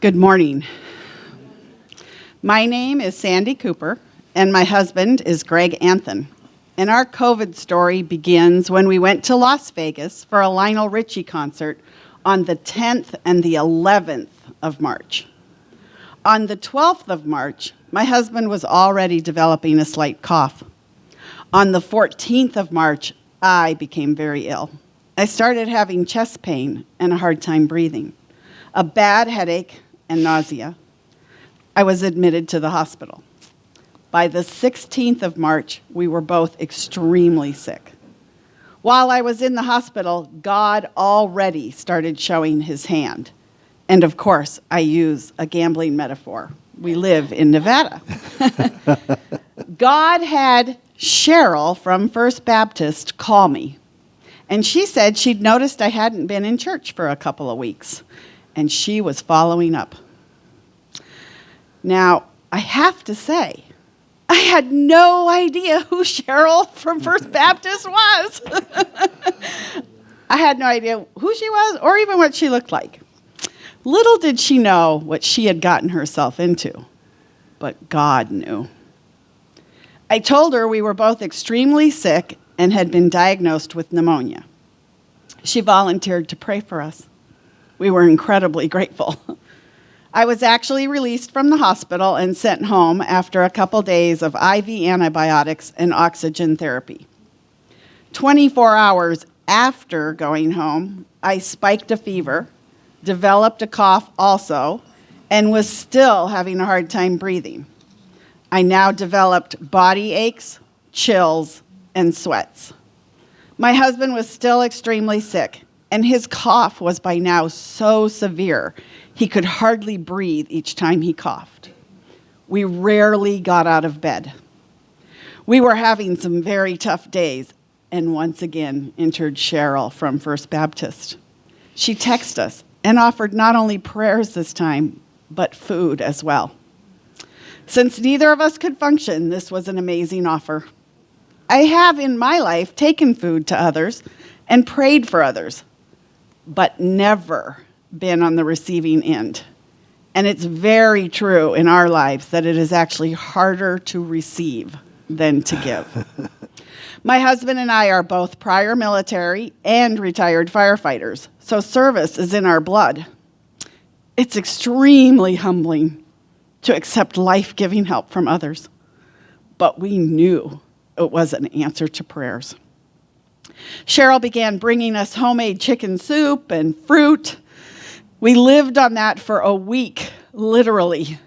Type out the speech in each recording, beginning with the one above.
Good morning. My name is Sandy Cooper, and my husband is Greg Anthon. And our COVID story begins when we went to Las Vegas for a Lionel Richie concert on the 10th and the 11th of March. On the 12th of March, my husband was already developing a slight cough. On the 14th of March, I became very ill. I started having chest pain and a hard time breathing, a bad headache, and nausea. I was admitted to the hospital. By the 16th of March, we were both extremely sick. While I was in the hospital, God already started showing his hand. And of course, I use a gambling metaphor. We live in Nevada. God had Cheryl from First Baptist call me. And she said she'd noticed I hadn't been in church for a couple of weeks. And she was following up. Now, I have to say, I had no idea who Cheryl from First Baptist was. I had no idea who she was or even what she looked like. Little did she know what she had gotten herself into, but God knew. I told her we were both extremely sick and had been diagnosed with pneumonia. She volunteered to pray for us. We were incredibly grateful. I was actually released from the hospital and sent home after a couple days of IV antibiotics and oxygen therapy. 24 hours after going home, I spiked a fever, developed a cough also, and was still having a hard time breathing. I now developed body aches, chills, and sweats. My husband was still extremely sick, and his cough was by now so severe he could hardly breathe each time he coughed. We rarely got out of bed. We were having some very tough days, and once again entered Cheryl from First Baptist. She texted us and offered not only prayers this time, but food as well. Since neither of us could function, this was an amazing offer. I have in my life taken food to others and prayed for others, but never been on the receiving end. And it's very true in our lives that it is actually harder to receive than to give. My husband and I are both prior military and retired firefighters, so service is in our blood. It's extremely humbling to accept life-giving help from others, but we knew it was an answer to prayers. Cheryl began bringing us homemade chicken soup and fruit. We lived on that for a week, literally.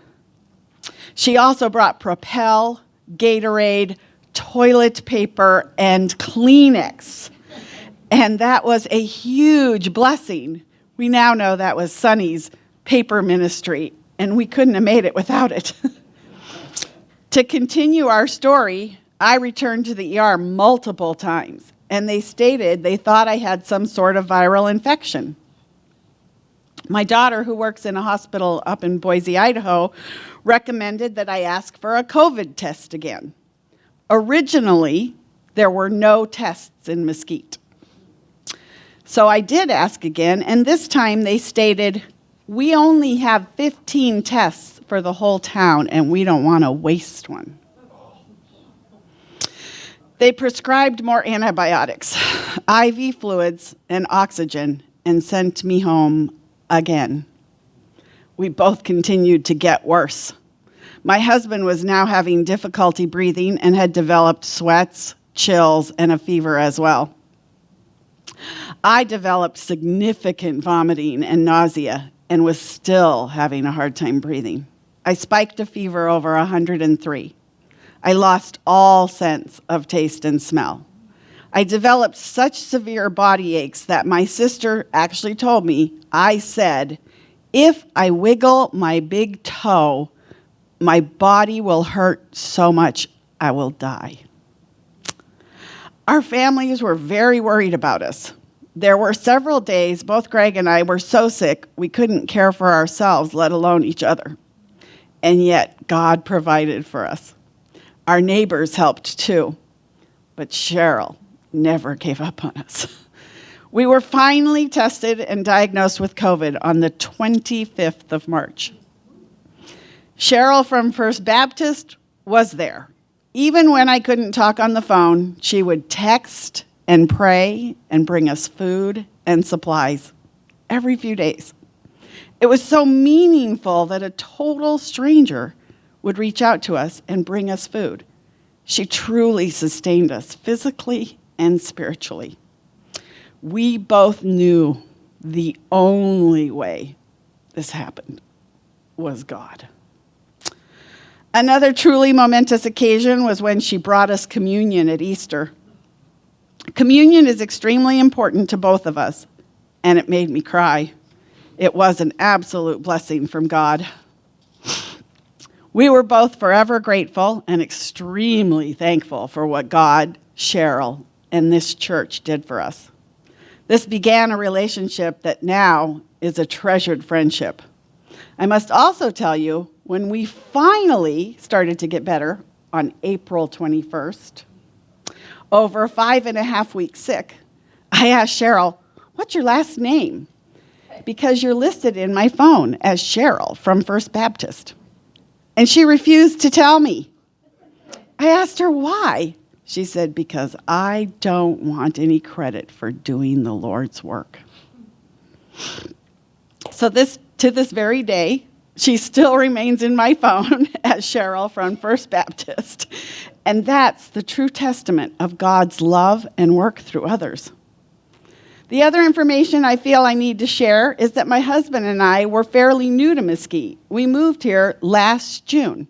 She also brought Propel, Gatorade, toilet paper, and Kleenex. And that was a huge blessing. We now know that was Sonny's paper ministry, and we couldn't have made it without it. To continue our story, I returned to the ER multiple times, and they stated they thought I had some sort of viral infection. My daughter, who works in a hospital up in Boise, Idaho, recommended that I ask for a COVID test again. Originally, there were no tests in Mesquite. So I did ask again, and this time they stated, we only have 15 tests for the whole town, and we don't want to waste one. They prescribed more antibiotics, IV fluids, and oxygen, and sent me home again. We both continued to get worse. My husband was now having difficulty breathing and had developed sweats, chills, and a fever as well. I developed significant vomiting and nausea and was still having a hard time breathing. I spiked a fever over 103. I lost all sense of taste and smell. I developed such severe body aches that my sister actually told me, I said, if I wiggle my big toe, my body will hurt so much I will die. Our families were very worried about us. There were several days both Greg and I were so sick we couldn't care for ourselves, let alone each other. And yet God provided for us. Our neighbors helped too, but Cheryl never gave up on us. We were finally tested and diagnosed with COVID on the 25th of March. Cheryl from First Baptist was there. Even when I couldn't talk on the phone, she would text and pray and bring us food and supplies every few days. It was so meaningful that a total stranger would reach out to us and bring us food. She truly sustained us physically and spiritually. We both knew the only way this happened was God. Another truly momentous occasion was when she brought us communion at Easter. Communion is extremely important to both of us, and it made me cry. It was an absolute blessing from God. We were both forever grateful and extremely thankful for what God, Cheryl, and this church did for us. This began a relationship that now is a treasured friendship. I must also tell you, when we finally started to get better on April 21st, over 5.5 weeks sick, I asked Cheryl, "What's your last name?" Because you're listed in my phone as Cheryl from First Baptist. And she refused to tell me. I asked her why. She said, "Because I don't want any credit for doing the Lord's work." So to this very day, she still remains in my phone as Cheryl from First Baptist. And that's the true testament of God's love and work through others. The other information I feel I need to share is that my husband and I were fairly new to Mesquite. We moved here last June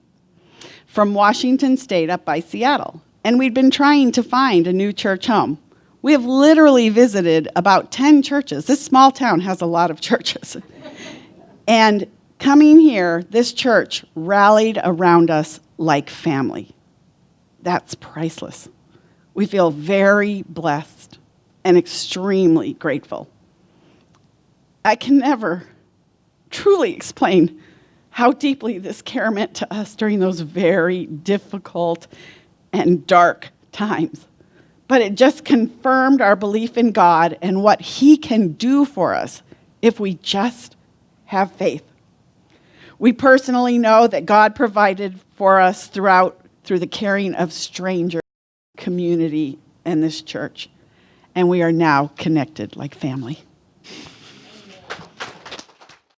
from Washington State up by Seattle, and we'd been trying to find a new church home. We have literally visited about 10 churches. This small town has a lot of churches. And coming here, this church rallied around us like family. That's priceless. We feel very blessed and extremely grateful. I can never truly explain how deeply this care meant to us during those very difficult and dark times. But it just confirmed our belief in God and what He can do for us if we just have faith. We personally know that God provided for us through the caring of strangers, community, and this church. And we are now connected like family.